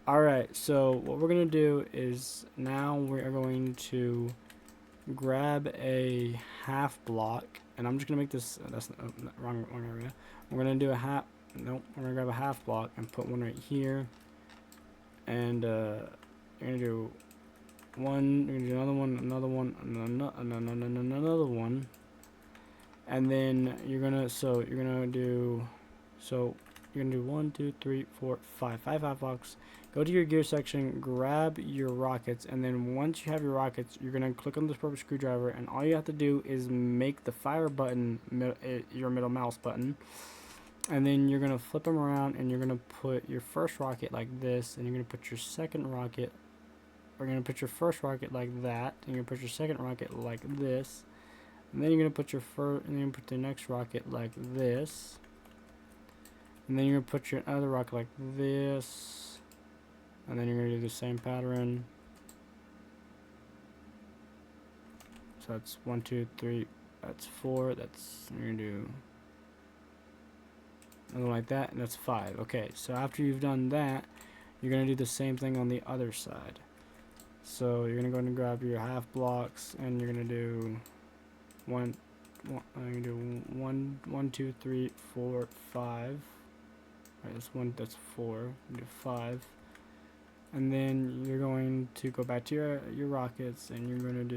Alright, so what we're going to do is now we are going to grab a half block, and I'm just going to make this, that's wrong area. We're going to do a half, nope, we're going to grab a half block and put one right here, and you're going to do one, you're going to do another one, another one, and then you're going to, so you're going to do, so you're going to do 1, 2, 3, 4, 5 half blocks. Go to your gear section, grab your rockets, and then once you have your rockets, you're going to click on this purple screwdriver, and all you have to do is make the fire button your middle mouse button, and then you're going to flip them around, and you're going to put your first rocket like this, and you're going to put your second rocket, or you're going to put your first rocket like that, and you're going to put your second rocket like this, and then you're going to put your first, and then you put the next rocket like this, and then you're going to put your other rocket like this, and then you're going to do the same pattern. So that's 1, 2, 3, that's 4, that's, you're going to do another like that, and that's 5. Okay, so after you've done that, you're going to do the same thing on the other side. So you're going to go and grab your half blocks, and you're going to do 1, 2, 3, 4, 5. Right, that's 1, that's 4, you do 5. And then you're going to go back to your rockets, and you're going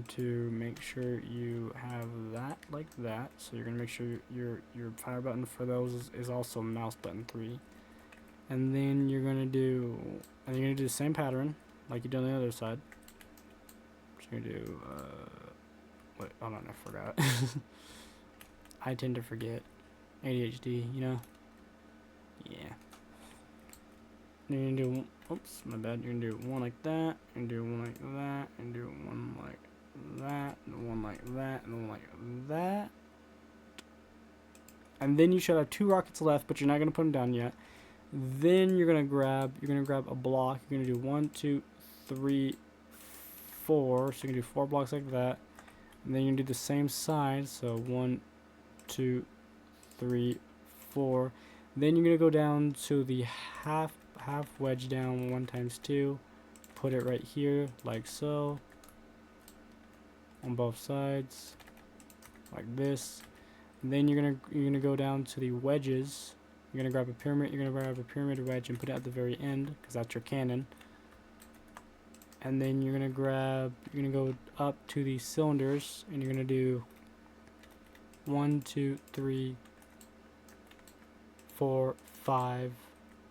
to make sure you have that like that. So you're going to make sure your fire button for those is also mouse button 3. And then you're going to do the same pattern like you did on the other side. Just going to do wait, hold on, I forgot. I tend to forget. ADHD, you know. Yeah. You're gonna do, oops, my bad. You're gonna do one like that, and do one like that, and do one like that, and one like that, and one like that. And then you should have 2 rockets left, but you're not gonna put them down yet. Then you're gonna grab a block. You're gonna do 1, 2, 3, 4. So you're gonna do 4 blocks like that, and then you're gonna do the same side. So 1, 2, 3, 4. Then you're gonna go down to the half wedge down 1 times 2, put it right here like so on both sides like this, and then you're gonna go down to the wedges. You're gonna grab a pyramid wedge and put it at the very end because that's your cannon, and then you're gonna go up to the cylinders, and you're gonna do 1, 2, 3, 4, 5,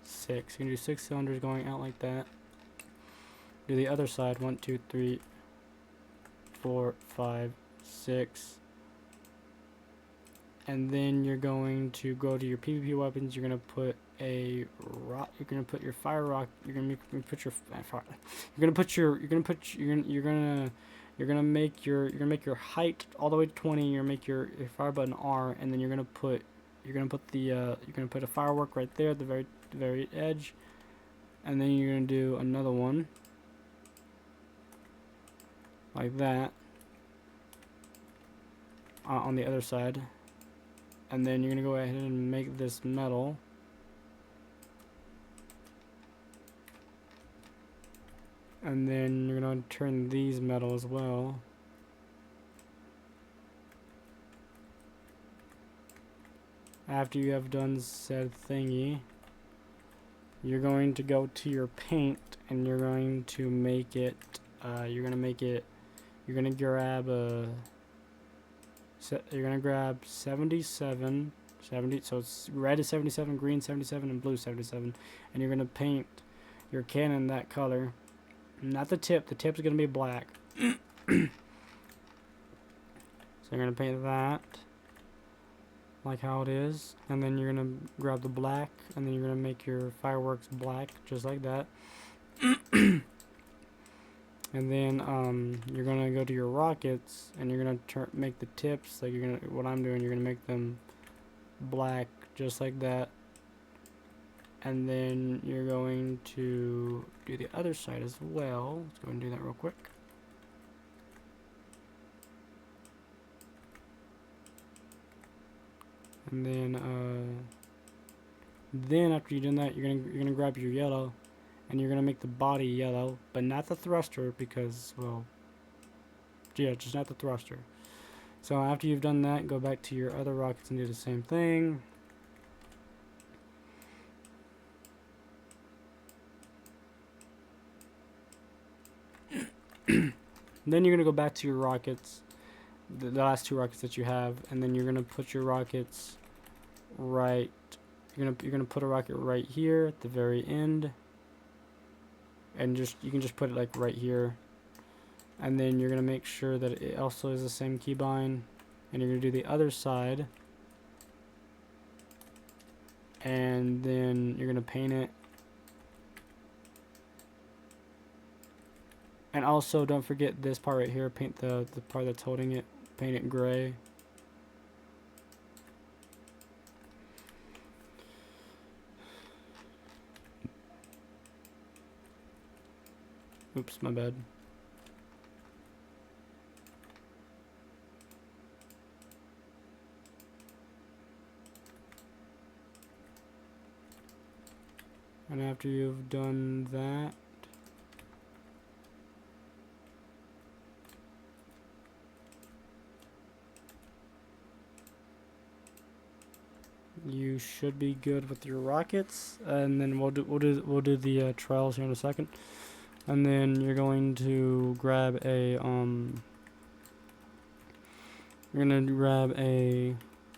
6. You're gonna do 6 cylinders going out like that. Do the other side. 1, 2, 3, 4, 5, 6. And then you're going to go to your PvP weapons. You're gonna put a rock. You're gonna put your fire rock. You're gonna put your make your height all the way to 20. You're gonna make your fire button R, and then you're gonna put a firework right there at the very edge, and then you're gonna do another one like that on the other side, and then you're gonna go ahead and make this metal, and then you're gonna turn these metal as well. After you have done said thingy, you're going to go to your paint, and you're going to make it, you're gonna grab 77, so it's red is 77, green 77, and blue 77, and you're gonna paint your cannon that color. Not the tip is gonna be black. So you're gonna paint that like how it is, and then you're gonna grab the black, and then you're gonna make your fireworks black just like that. And then you're gonna go to your rockets, and you're gonna make the tips like what I'm doing. You're gonna make them black just like that, and then you're going to do the other side as well. Let's go and do that real quick. And then Then after you've done that, you're gonna grab your yellow, and you're gonna make the body yellow, but not the thruster because, well, yeah, just not the thruster. So after you've done that, go back to your other rockets and do the same thing. Then you're gonna go back to your rockets, the last two rockets that you have, and then you're gonna put your rockets right. You're gonna put a rocket right here at the very end, and you can just put it like right here, and then you're gonna make sure that it also is the same keybind, and you're gonna do the other side, and then you're gonna paint it. And also, don't forget this part right here. Paint the part that's holding it. Paint it gray. Oops, my bad. And after you've done that, you should be good with your rockets. And then we'll do the trials here in a second. And then you're going to grab a you're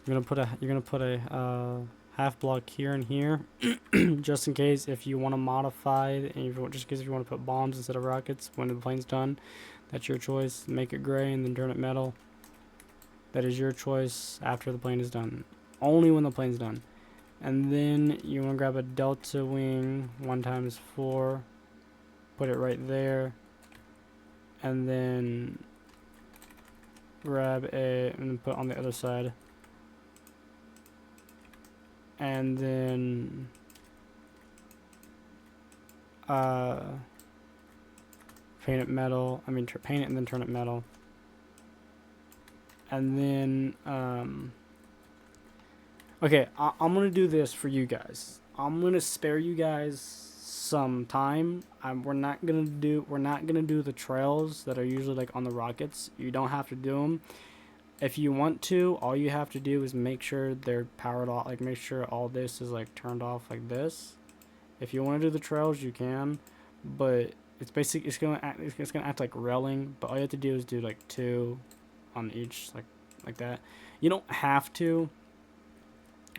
gonna put a half block here and here, just in case if you want to modify it, and just in case if you want to put bombs instead of rockets when the plane's done. That's your choice. Make it gray and then turn it metal. That is your choice after the plane is done. Only when the plane's done. And then you want to grab a delta wing 1x4. Put it right there. And then grab and put on the other side. And then paint it metal. Paint it and then turn it metal. And then okay, I'm gonna do this for you guys. I'm gonna spare you guys some time. We're not gonna do the trails that are usually like on the rockets. You don't have to do them. If you want to, all you have to do is make sure they're powered off. Like make sure all this is like turned off like this. If you want to do the trails, you can, but it's basically it's gonna act like railing. But all you have to do is do like 2 on each, like that. You don't have to,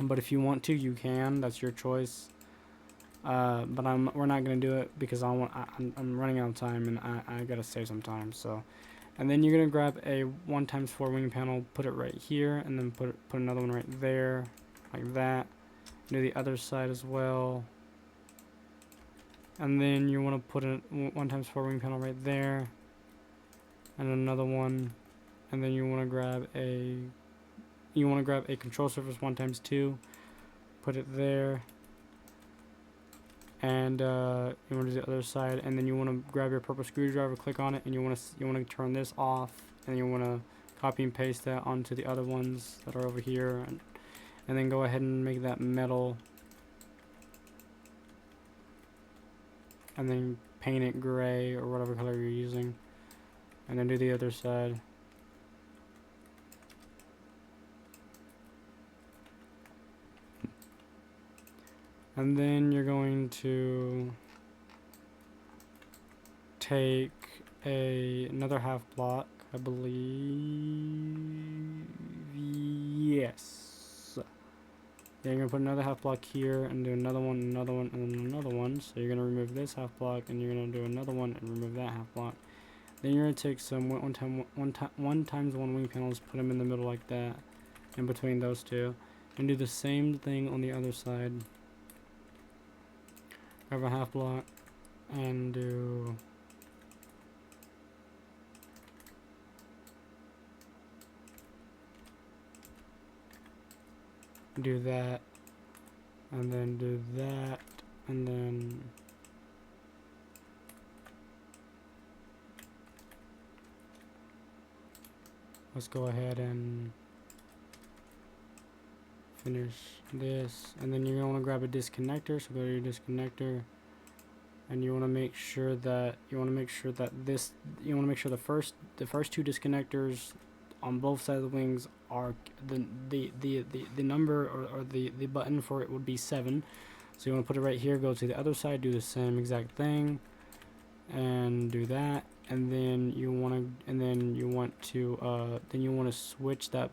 but if you want to, you can. That's your choice. But we're not gonna do it because I'm running out of time and I gotta save some time. So, and then you're gonna grab a 1x4 wing panel, put it right here, and then put another one right there, like that. Do the other side as well. And then you want to put a 1x4 wing panel right there, and another one, and then you want to grab a control surface 1x2, put it there, and you want to do the other side, and then you want to grab your purple screwdriver, click on it, and you want to turn this off, and you want to copy and paste that onto the other ones that are over here, and then go ahead and make that metal, and then paint it gray or whatever color you're using, and then do the other side. And then you're going to take another half block, I believe. Yes. Yeah, you're going to put another half block here and do another one, and then another one. So you're going to remove this half block and you're going to do another one and remove that half block. Then you're going to take some 1x1 wing panels, put them in the middle like that, in between those two, and do the same thing on the other side. Grab a half block and do that, and then do that, and then let's go ahead and finish this, and then you're gonna want to grab a disconnector. So go to your disconnector, and you want to make sure that the first two disconnectors on both sides of the wings are the number or the button for it would be 7. So you want to put it right here. Go to the other side, do the same exact thing, and do that. And then you want to switch that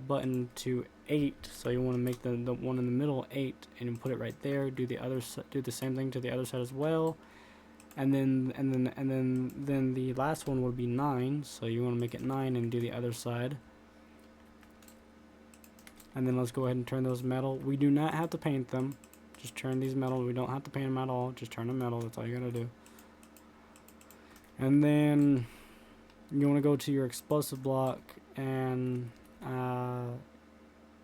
button to 8. So you want to make the one in the middle 8, and you put it right there. Do the same thing to the other side as well. And then the last one would be 9. So you want to make it 9 and do the other side. And then let's go ahead and turn those metal. We do not have to paint them. Just turn these metal. We don't have to paint them at all. Just turn them metal. That's all you gotta do. And then you want to go to your explosive block, and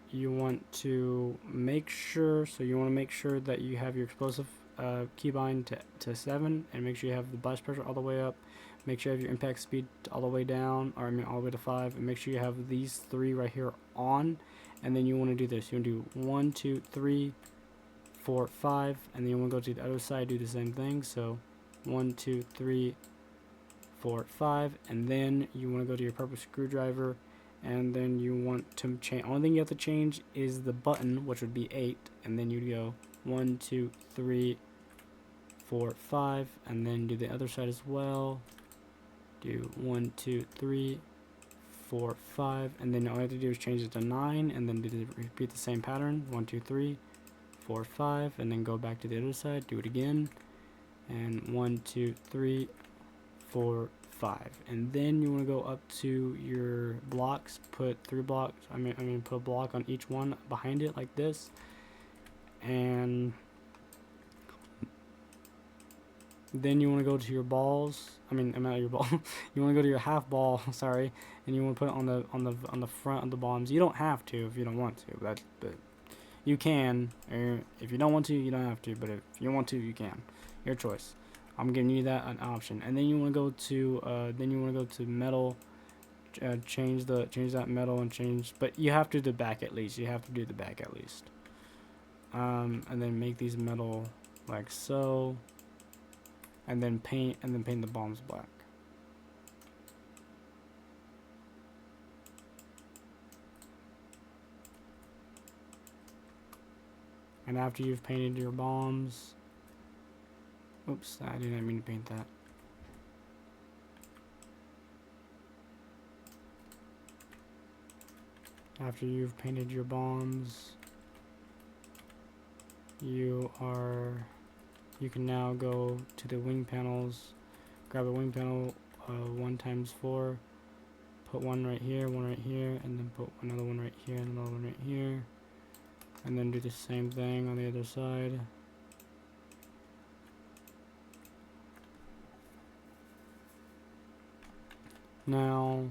you want to make sure that you have your explosive keybind to 7, and make sure you have the blast pressure all the way up. Make sure you have your impact speed all the way down, or all the way to 5, and make sure you have these 3 right here on. And then you want to do this. You want to do 1, 2, 3, 4, 5, and then you want to go to the other side, do the same thing. So 1, 2, 3, 4, 5, and then you want to go to your purple screwdriver, and then you want to change. Only thing you have to change is the button, which would be 8, and then you'd go 1, 2, 3, 4, 5, and then do the other side as well. Do 1, 2, 3, 4, 5, and then all you have to do is change it to 9, and then repeat the same pattern. 1, 2, 3, 4, 5, and then go back to the other side. Do it again, and 1, 2, 3, 4, 5, and then you want to go up to your blocks. Put 3 blocks. Put a block on each one behind it like this, and then you want to go to your balls. Not your ball. You want to go to your half ball. Sorry, and you want to put it on the front of the bombs. You don't have to if you don't want to. But you can. Or if you don't want to, you don't have to. But if you want to, you can. Your choice. I'm giving you that an option. And then you want to go to metal. Change that metal and change. But you have to do the back at least. And then make these metal like so. And then paint the bombs black. And after you've painted your bombs, oops, I didn't mean to paint that. After you've painted your bombs, you can now go to the wing panels, grab a wing panel 1x4, put one right here, and then put another one right here, and another one right here, and then do the same thing on the other side. Now,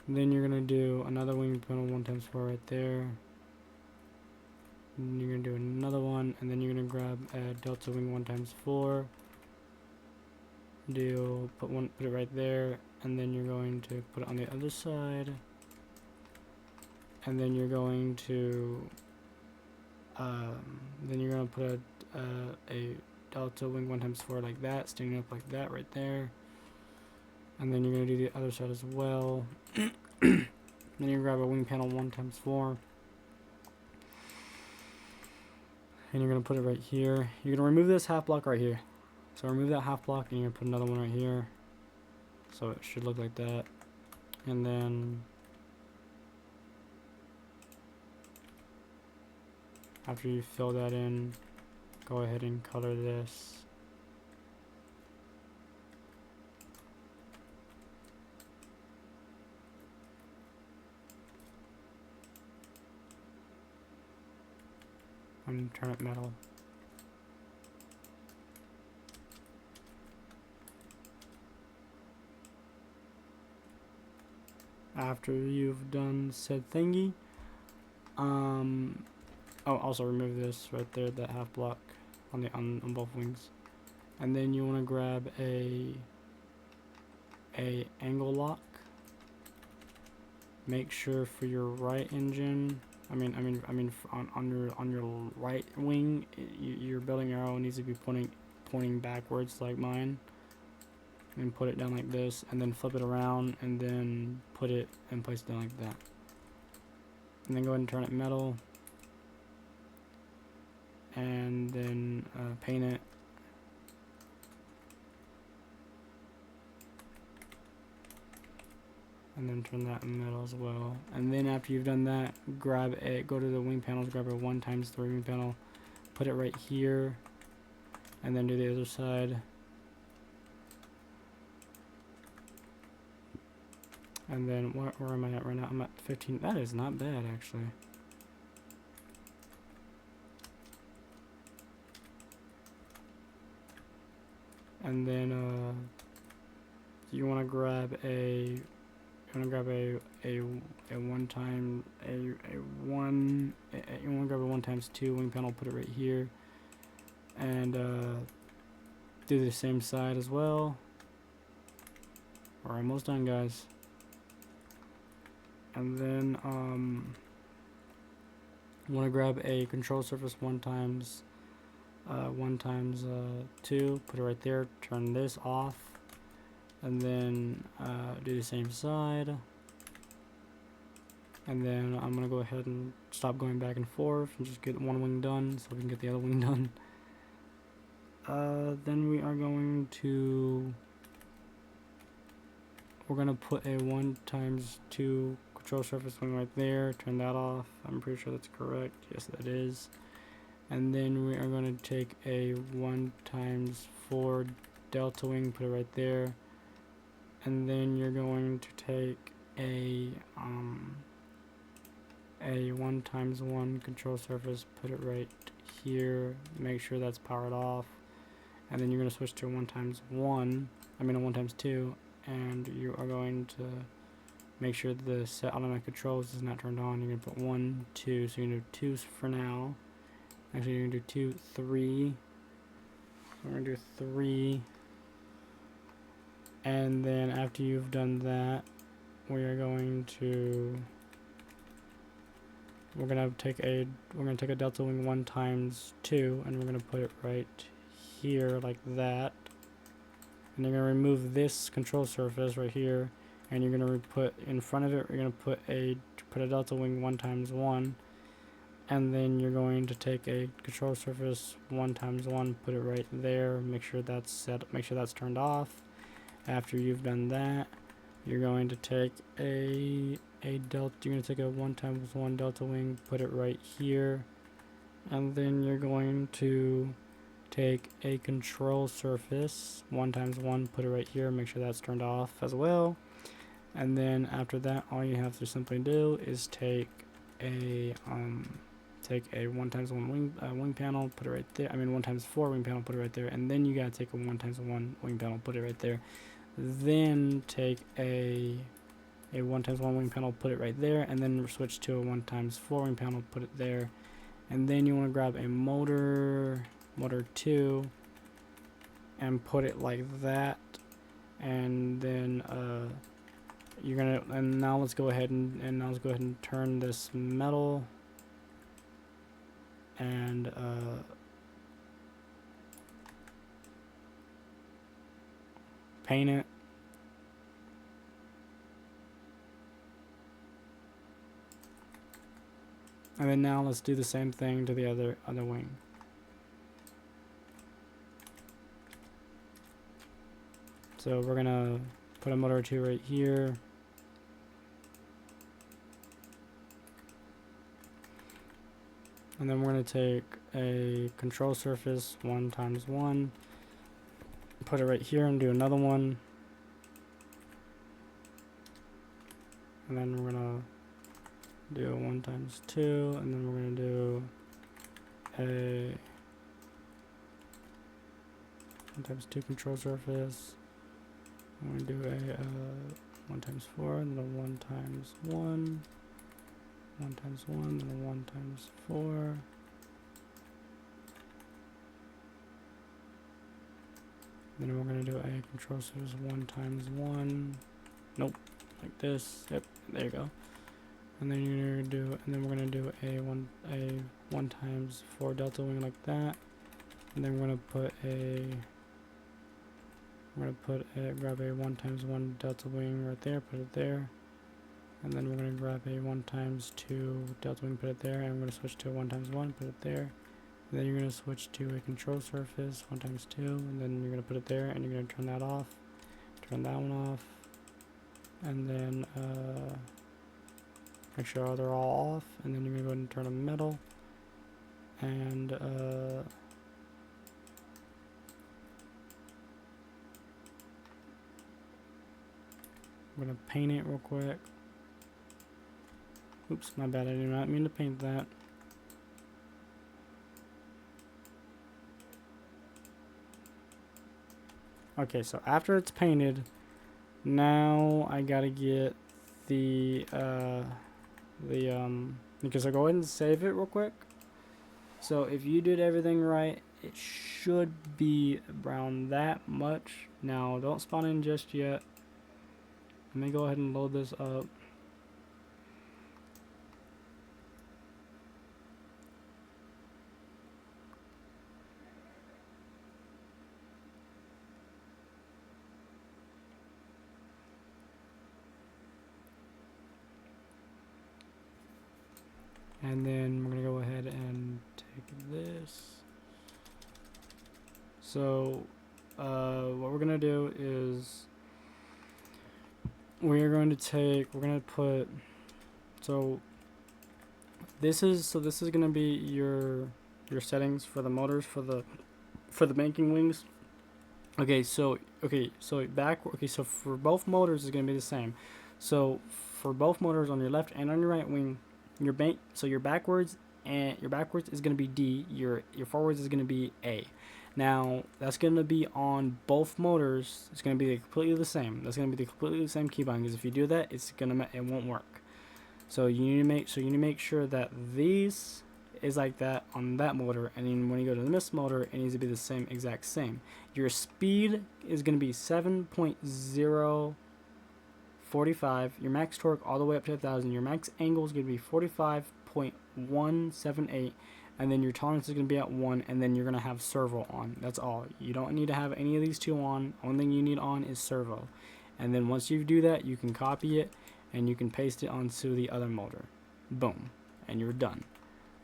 then you're gonna do another wing panel 1x4 right there. And you're gonna do another one, and then you're gonna grab a delta wing 1x4. Put it right there, and then you're going to put it on the other side, and then you're going to put a delta wing 1x4 like that, standing up like that right there, and then you're gonna do the other side as well. Then you grab a wing panel 1x4. And you're going to put it right here. You're going to remove this half block right here. So remove that half block, and you're going to put another one right here. So it should look like that. And then after you fill that in, go ahead and color this. And turn it metal. After you've done said thingy, also remove this right there, that half block on both wings, and then you want to grab a angle lock. Make sure for your right engine, on your right wing, your building arrow needs to be pointing backwards like mine, and put it down like this, and then flip it around, and then put it and place it down like that, and then go ahead and turn it metal, and then paint it. And then turn that in metal as well. And then after you've done that, grab it, go to the wing panels, grab a 1x3 wing panel, put it right here, and then do the other side. And then where am I at right now? I'm at 15. That is not bad actually. And then you want to grab a one time you want to grab a 1x2 wing panel, put it right here, and do the same side as well. We're almost done, guys. And then you want to grab a control surface 1x2, put it right there, turn this off, and then do the same side. And then I'm gonna go ahead and stop going back and forth and just get one wing done so we can get the other wing done. Then we're gonna put a 1x2 control surface wing right there, turn that off. I'm pretty sure that's correct. Yes, that is. And then we are going to take a 1x4 delta wing, put it right there. And then you're going to take a 1x1 control surface, put it right here, make sure that's powered off. And then you're going to switch to a 1x2, and you are going to make sure the set automatic controls is not turned on. You're going to put 1, 2, so you're going to do 2 for now. Actually, you're going to do 2, 3. So we're going to do 3. And then after you've done that, we're going to take a delta wing 1x2, and we're going to put it right here like that. And you're going to remove this control surface right here, and you're going to put in front of it, you're going to put a delta wing 1x1, and then you're going to take a control surface 1x1, put it right there, make sure that's set, make sure that's turned off. After you've done that, you're going to take a 1x1 delta wing, put it right here, and then you're going to take a control surface 1x1, put it right here, make sure that's turned off as well. And then after that, all you have to simply do is take a 1x1 wing panel, put it right there. 1x4 wing panel, put it right there. And then you gotta take a 1x1 wing panel, put it right there. Then take a 1x1 wing panel, put it right there, and then switch to a 1x4 wing panel, put it there. And then you want to grab a motor 2 and put it like that. And then now let's go ahead and turn this metal and paint it. And then now let's do the same thing to the other wing. So we're gonna put a motor 2 right here. And then we're gonna take a control surface 1x1, put it right here, and do another one. And then we're gonna do a 1x2, and then we're gonna do a 1x2 control surface. I'm gonna do a 1x4, and then a 1x1, 1x1, then a 1x4. Then we're gonna do a control surface 1x1. Nope, like this. Yep, there you go. and then we're gonna do a 1 times 4 delta wing like that, and then we're gonna grab a 1 times 1 delta wing right there, put it there, and then we're gonna grab a 1 times 2 delta wing, put it there, and we're gonna switch to a 1 times 1, put it there, and then you're gonna switch to a control surface 1 times 2, and then you're gonna put it there, and you're gonna turn that off, turn that one off, and then make sure they're all off, and then you're gonna go ahead and turn them metal, and I'm gonna paint it real quick. Oops, my bad, I did not mean to paint that. Okay, so after it's painted, now I gotta get because I'll go ahead and save it real quick. So if you did everything right, it should be around that much. Now don't spawn in just yet. Let me go ahead and load this up. And then we're gonna go ahead and take this. So what we're gonna do is we're gonna put, so this is gonna be your settings for the motors for the banking wings. So for both motors is gonna be the same. So for both motors on your left and on your right wing, your backwards is going to be D, your forwards is going to be A. Now that's going to be on both motors. It's going to be completely the same. That's going to be the completely the same keybind, because if you do that, it won't work. So you need to make sure that these is like that on that motor, and then when you go to this motor, it needs to be the same exact same. Your speed is going to be 7.045, your max torque all the way up to 1,000, your max angle is going to be 45.178, and then your tolerance is going to be at 1, and then you're going to have servo on. That's all. You don't need to have any of these two on. Only thing you need on is servo. And then once you do that, you can copy it and you can paste it onto the other motor. Boom. And you're done.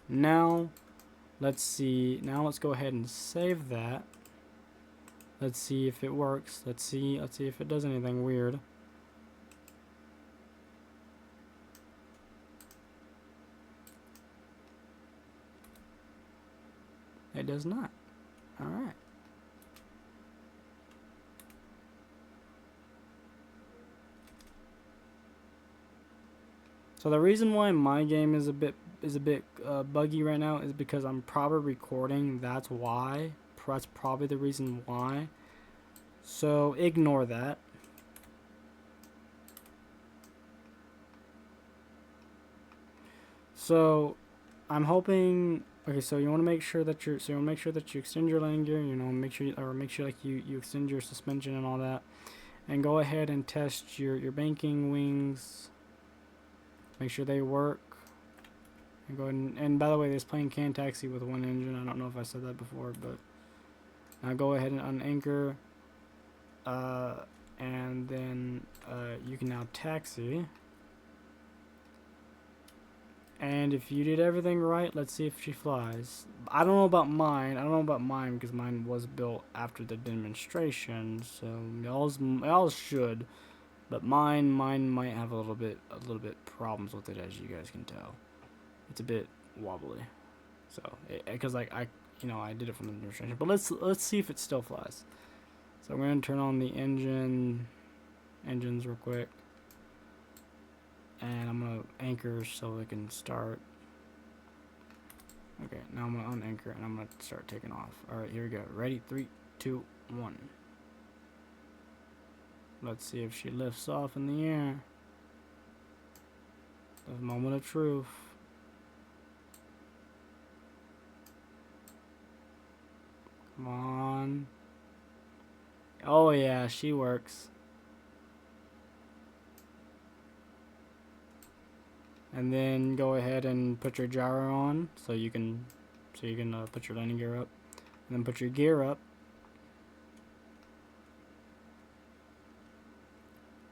Now let's go ahead and save that. Let's see if it works. Let's see if it does anything weird. It does not. Alright. So the reason why my game is a bit buggy right now is because I'm probably recording. That's why. That's probably the reason why. So ignore that. So I'm hoping. Okay, so you want to make sure that you extend your landing gear. You know, make sure like you extend your suspension and all that, and go ahead and test your banking wings. Make sure they work. And go ahead and by the way, this plane can taxi with one engine. I don't know if I said that before, but now go ahead and unanchor, and then you can now taxi. And if you did everything right, let's see if she flies. I don't know about mine. Because mine was built after the demonstration, so y'all should. But mine might have a little bit problems with it, as you guys can tell. It's a bit wobbly. So, because I did it from the demonstration. But let's see if it still flies. So I'm gonna turn on the engines real quick. And I'm going to anchor so it can start. Okay, now I'm going to unanchor and I'm going to start taking off. Alright, here we go. Ready? 3, 2, 1. Let's see if she lifts off in the air. The moment of truth. Come on. Oh yeah, she works. and then go ahead and put your gyro on, so you can put your landing gear up, and then put your gear up,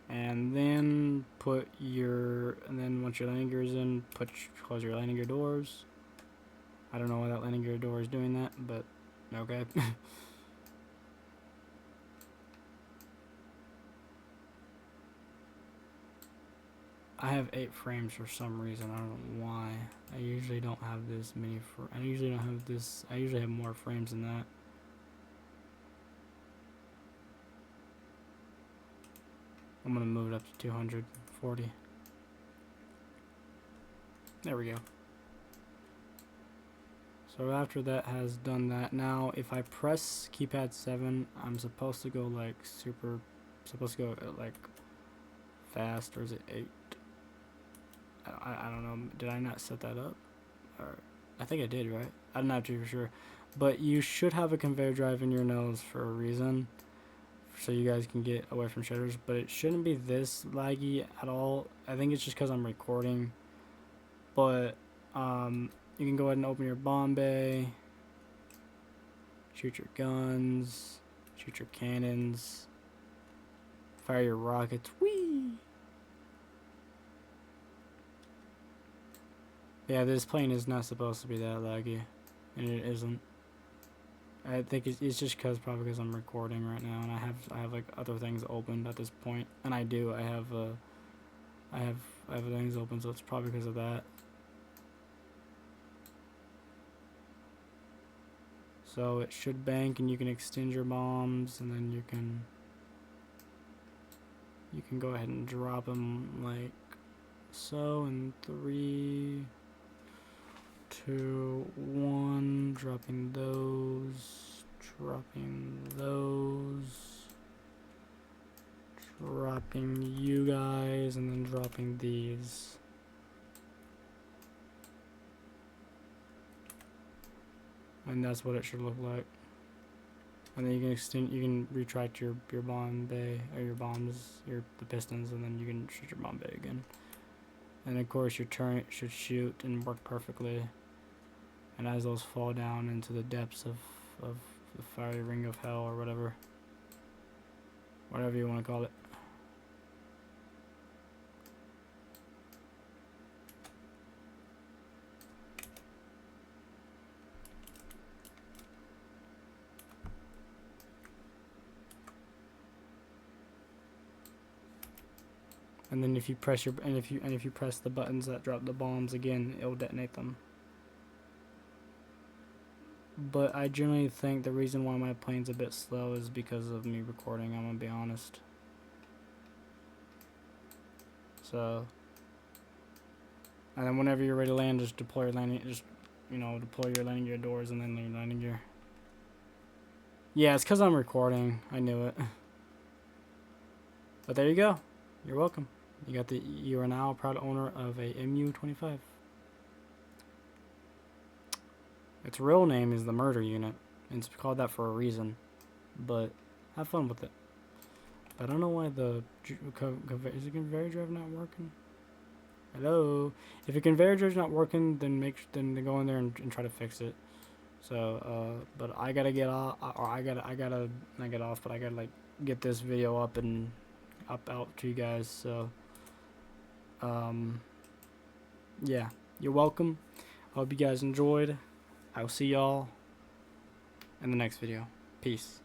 and then once your landing gear is in, close your landing gear doors. I don't know why that landing gear door is doing that, but okay. I have 8 frames for some reason. I don't know why. I usually don't have this many. I usually don't have this. I usually have more frames than that. I'm gonna move it up to 240. There we go. So after that has done that, now if I press keypad 7, I'm supposed to go like like fast, or is it 8? I don't know. Did I not set that up? Or I think I did, right? I'm not too sure. But you should have a conveyor drive in your nose for a reason, so you guys can get away from shaders. But it shouldn't be this laggy at all. I think it's just because I'm recording. But you can go ahead and open your bomb bay, shoot your guns, shoot your cannons, fire your rockets. Whee! Yeah, this plane is not supposed to be that laggy, and it isn't. I think it's just probably because I'm recording right now, and I have like other things opened at this point, and I have things open, so it's probably because of that. So it should bank, and you can extend your bombs, and then you can go ahead and drop them like so in 3, 2, 1, dropping those, dropping you guys, and then dropping these. And that's what it should look like. And then you can retract your bomb bay, or your bombs, the pistons, and then you can shoot your bomb bay again. And of course your turret should shoot and work perfectly. And as those fall down into the depths of the fiery ring of hell, or whatever you want to call it. And then if you press the buttons that drop the bombs again, it'll detonate them. But I generally think the reason why my plane's a bit slow is because of me recording, I'm gonna be honest. So, and then whenever you're ready to land, just deploy your landing gear doors, and then your landing gear. Yeah, it's because I'm recording. I knew it. But there you go. You're welcome. You are now a proud owner of a Mu-25. Its real name is the Murder Unit, and it's called that for a reason. But have fun with it. I don't know why is the conveyor drive not working? Hello. If your conveyor drive's not working, then go in there and try to fix it. So, but I gotta get off. I gotta not get off, but I gotta like get this video up out to you guys. So, yeah, you're welcome. I hope you guys enjoyed. I'll see y'all in the next video. Peace.